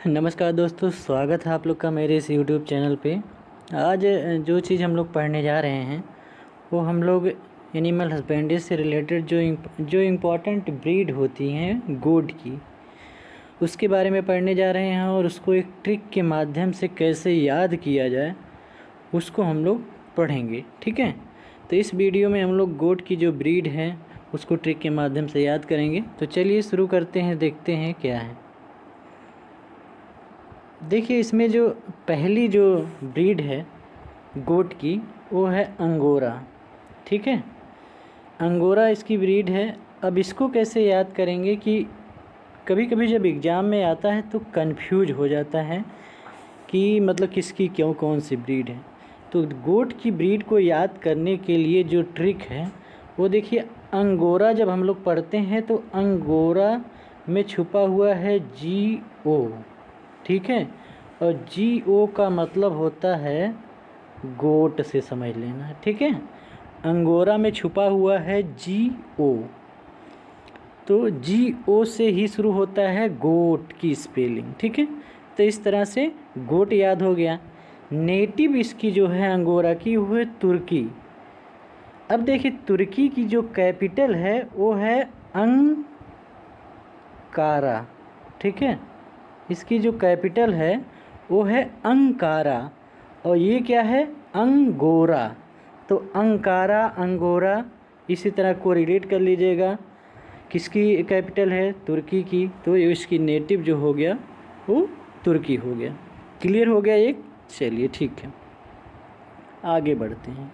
नमस्कार दोस्तों, स्वागत है आप लोग का मेरे इस यूट्यूब चैनल पे। आज जो चीज़ हम लोग पढ़ने जा रहे हैं वो हम लोग एनिमल हस्बेंड्री से रिलेटेड जो इम्पोर्टेंट ब्रीड होती हैं गोट की, उसके बारे में पढ़ने जा रहे हैं और उसको एक ट्रिक के माध्यम से कैसे याद किया जाए उसको हम लोग पढ़ेंगे। ठीक है, तो इस वीडियो में हम लोग गोट की जो ब्रीड है उसको ट्रिक के माध्यम से याद करेंगे। तो चलिए शुरू करते हैं, देखते हैं क्या है। देखिए, इसमें जो पहली जो ब्रीड है गोट की वो है अंगोरा। ठीक है, अंगोरा इसकी ब्रीड है। अब इसको कैसे याद करेंगे कि कभी कभी जब एग्ज़ाम में आता है तो कंफ्यूज हो जाता है कि मतलब किसकी क्यों कौन सी ब्रीड है। तो गोट की ब्रीड को याद करने के लिए जो ट्रिक है वो देखिए, अंगोरा जब हम लोग पढ़ते हैं तो अंगोरा में छुपा हुआ है GO। ठीक है, और GO का मतलब होता है गोट से समझ लेना। ठीक है, अंगोरा में छुपा हुआ है GO, तो GO से ही शुरू होता है गोट की स्पेलिंग। ठीक है, तो इस तरह से गोट याद हो गया। नेटिव इसकी जो है अंगोरा की वो है तुर्की। अब देखिए, तुर्की की जो कैपिटल है वो है अंकारा। ठीक है, इसकी जो कैपिटल है वो है अंकारा और ये क्या है, अंगोरा। तो अंकारा अंगोरा इसी तरह को रिलेट कर लीजिएगा। किसकी कैपिटल है, तुर्की की, तो इसकी नेटिव जो हो गया वो तुर्की हो गया। क्लियर हो गया एक। चलिए ठीक है, आगे बढ़ते हैं।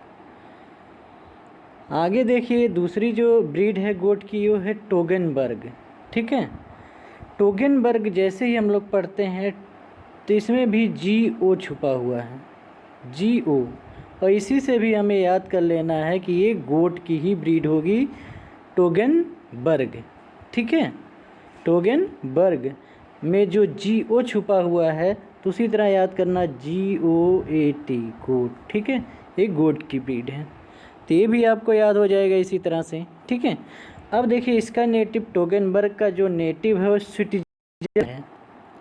आगे देखिए, दूसरी जो ब्रीड है गोट की वो है टोगनबर्ग। ठीक है, टोगनबर्ग जैसे ही हम लोग पढ़ते हैं तो इसमें भी GO छुपा हुआ है, GO, और इसी से भी हमें याद कर लेना है कि ये गोट की ही ब्रीड होगी, टोगनबर्ग। ठीक है, टोगनबर्ग में जो GO छुपा हुआ है तो उसी तरह याद करना, GOAT, गोट। ठीक है, ये गोट की ब्रीड है, तो ये भी आपको याद हो जाएगा इसी तरह से। ठीक है, अब देखिए, इसका नेटिव टोगनबर्ग का जो नेटिव है वो स्विट्जरलैंड है।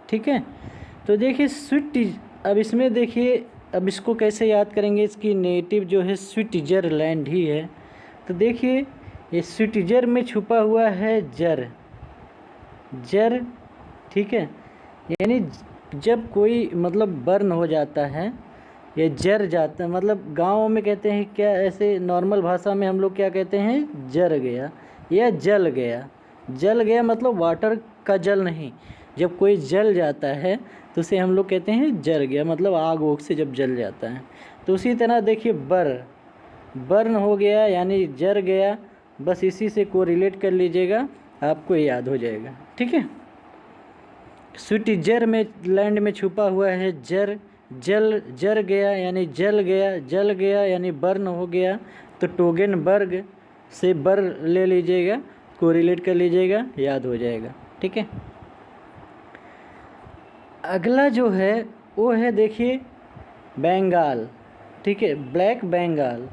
ठीक है, तो देखिए अब इसमें देखिए, अब इसको कैसे याद करेंगे, इसकी नेटिव जो है स्विट्जरलैंड ही है। तो देखिए, ये स्विट्जर में छुपा हुआ है जर। ठीक है, यानी जब कोई मतलब बर्न हो जाता है या जर जाता है, मतलब गाँव में कहते हैं क्या, ऐसे नॉर्मल भाषा में हम लोग क्या कहते हैं, जर गया या जल गया। जल गया मतलब वाटर का जल नहीं, जब कोई जल जाता है तो उसे हम लोग कहते हैं जल गया, मतलब आग ओग से जब जल जाता है। तो उसी तरह देखिए, बर्न हो गया यानी जर गया, बस इसी से को रिलेट कर लीजिएगा, आपको याद हो जाएगा। ठीक है, स्विट्जर में लैंड में छुपा हुआ है जर गया यानी जल गया यानी बर्न हो गया। तो टोगनबर्ग से बर ले लीजिएगा, को रिलेट कर लीजिएगा, याद हो जाएगा। ठीक है, अगला जो है वो है देखिए बंगाल। ठीक है, ब्लैक बंगाल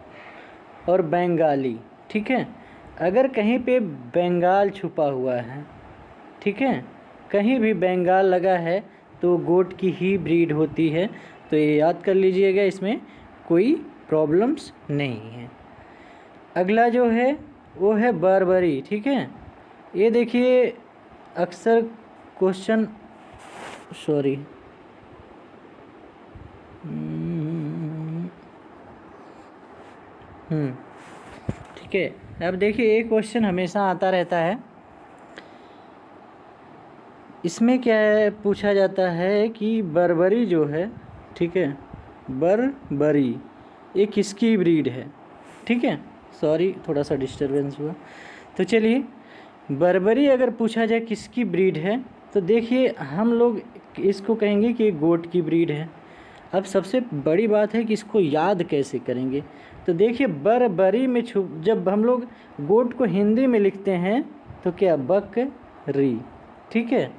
और बंगाली। ठीक है, अगर कहीं पे बंगाल छुपा हुआ है, ठीक है, कहीं भी बंगाल लगा है तो गोट की ही ब्रीड होती है, तो ये याद कर लीजिएगा, इसमें कोई प्रॉब्लम्स नहीं है। अगला जो है वो है बर्बरी। ठीक है, ये देखिए अक्सर क्वेश्चन, सॉरी, ठीक है, अब देखिए एक क्वेश्चन हमेशा आता रहता है, इसमें क्या है, पूछा जाता है कि बर्बरी जो है, ठीक है, बर्बरी ये किसकी ब्रीड है। ठीक है, सॉरी थोड़ा सा डिस्टरबेंस हुआ। तो चलिए, बर्बरी अगर पूछा जाए किसकी ब्रीड है तो देखिए, हम लोग इसको कहेंगे कि गोट की ब्रीड है। अब सबसे बड़ी बात है कि इसको याद कैसे करेंगे। तो देखिए, बर्बरी में जब हम लोग गोट को हिंदी में लिखते हैं तो क्या, बकरी। ठीक है,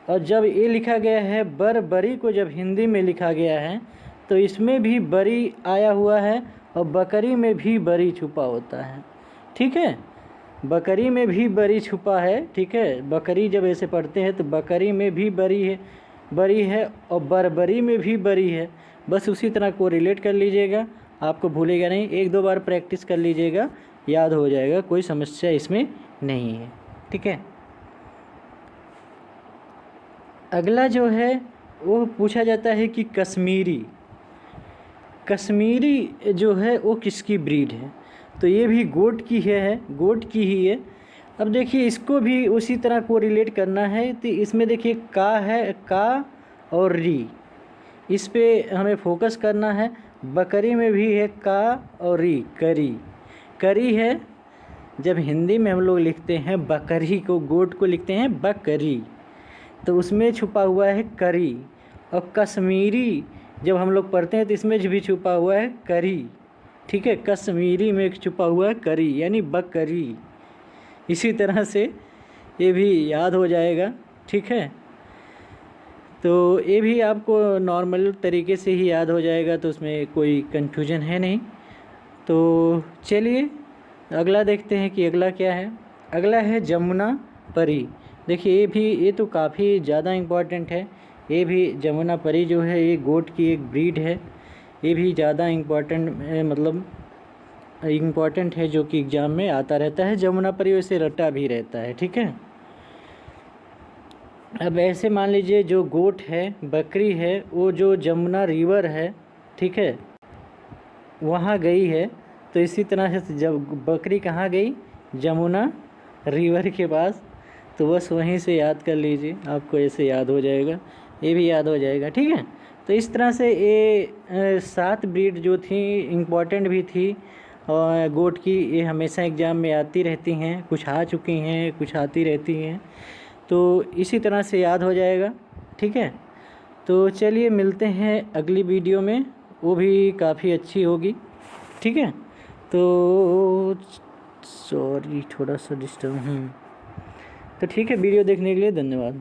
और जब ये लिखा गया है बर्बरी को जब हिंदी में लिखा गया है तो इसमें भी बरी आया हुआ है और बकरी में भी बरी छुपा होता है। ठीक है, बकरी में भी बरी छुपा है। ठीक है, बकरी जब ऐसे पढ़ते हैं तो बकरी में भी बरी है, बरी है और बरबरी में भी बरी है। बस उसी तरह को रिलेट कर लीजिएगा, आपको भूलेगा नहीं। 1-2 बार प्रैक्टिस कर लीजिएगा, याद हो जाएगा, कोई समस्या इसमें नहीं है। ठीक है, अगला जो है वो पूछा जाता है कि कश्मीरी जो है वो किसकी ब्रीड है। तो ये भी गोट की है, गोट की ही है। अब देखिए इसको भी उसी तरह को रिलेट करना है, तो इसमें देखिए का है, का और री, इस पे हमें फोकस करना है। बकरी में भी है का और री, करी है। जब हिंदी में हम लोग लिखते हैं बकरी को, गोट को लिखते हैं बकरी, तो उसमें छुपा हुआ है करी। और कश्मीरी जब हम लोग पढ़ते हैं तो इसमें भी छुपा हुआ है करी। ठीक है, कश्मीरी में छुपा हुआ है करी, यानी बकरी। इसी तरह से ये भी याद हो जाएगा। ठीक है, तो ये भी आपको नॉर्मल तरीके से ही याद हो जाएगा, तो उसमें कोई कन्फ्यूजन है नहीं। तो चलिए अगला देखते हैं कि अगला क्या है। अगला है जमुना परी। देखिए ये तो काफ़ी ज़्यादा इम्पॉर्टेंट है। ये भी जमुना परी जो है ये गोट की एक ब्रीड है। ये भी ज़्यादा इम्पॉर्टेंट मतलब इम्पॉर्टेंट है, जो कि एग्ज़ाम में आता रहता है। जमुना परी वैसे रटा भी रहता है। ठीक है, अब ऐसे मान लीजिए जो गोट है, बकरी है, वो जो जमुना रिवर है, ठीक है, वहाँ गई है। तो इसी तरह से जब बकरी कहाँ गई, जमुना रिवर के पास, तो बस वहीं से याद कर लीजिए, आपको ऐसे याद हो जाएगा, ये भी याद हो जाएगा। ठीक है, तो इस तरह से ये 7 ब्रीड जो थी इम्पॉर्टेंट भी थी और गोट की, ये हमेशा एग्ज़ाम में आती रहती हैं, कुछ आ चुकी हैं, कुछ आती रहती हैं, तो इसी तरह से याद हो जाएगा। ठीक है, तो चलिए मिलते हैं अगली वीडियो में, वो भी काफ़ी अच्छी होगी। ठीक है, तो सॉरी थोड़ा सा डिस्टर्ब तो ठीक है, वीडियो देखने के लिए धन्यवाद।